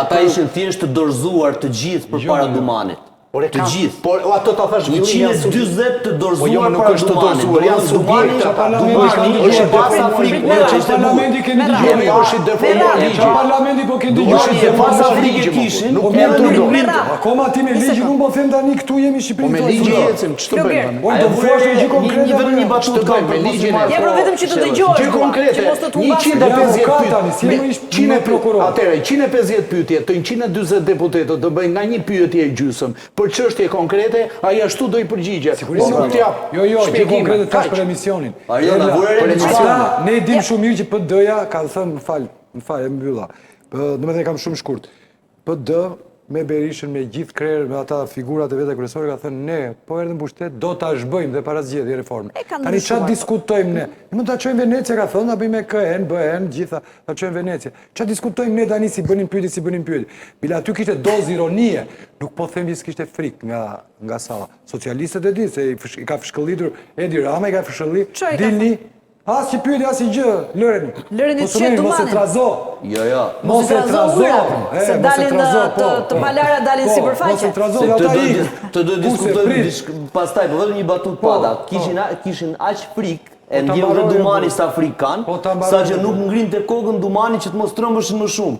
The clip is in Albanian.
ata ishin thjesht të dorëzuar të gjithë përpara Dumanit. Të gjithë. Por ato ta thash 140 të dorëzuar nuk para është të Dumanit. dorëzuar, janë subjekte. Dumani është pas Afrikë. Parlamenti keni dëgjuar. Është deformuar ligji. Parlamenti po keni Dumani dëgjuar. e pas Afrikë kishin. Po mirë nuk mirë. Akoma ti me ligjin nuk po them tani këtu jemi në Shqipëri. Po me ligjin ecim, ç'të bëjmë? Po do thuash një gjë konkrete. Një vetëm një batut ka me ligjin. Ja, por vetëm që të dëgjosh. Gjë konkrete. 150 pyetje, të 140 deputetët do bëjnë nga një pyetje e gjysmë për çështje konkrete, ai ashtu do i përgjigjet. Jo, gjë konkrete tash për emisionin. Ne dim shumë mirë që PD-ja ka thënë, më fal, e mbylla. Domethënë kam shumë shkurt. PD me Berishën, me gjithë krerë, me ata figurat e veta kryesore ka thënë ne, po erdhëm pushtet, do ta zhbëjmë dhe para zgjedhje reformë. Tani çfarë diskutojmë ne? Ne mund ta çojmë Venecë, ka thënë, ta bëjmë KN, BN, gjitha, ta çojmë Venecë. Çfarë diskutojmë ne tani si bënim pyetje? Bila aty kishte dozë ironie, nuk po them se kishte frikë nga salla. Socialistët e di se i ka fshkëllitur Edi Rama, i ka fshkëllitur dilni. As që pyetje as i gjë, Lëren. Lëren i çet Mos e trazo. Jo. Mos e trazo. Se dalin të palara dalin sipërfaqe. Mos e trazo Se ata i. të do diskutojmë pastaj, po vetëm një batut pada. Kishin aq frikë e ndjevë dhe Dumani sa afrikan, sa që nuk ngrinte kokën Dumani që të mos trëmbëshin më shumë.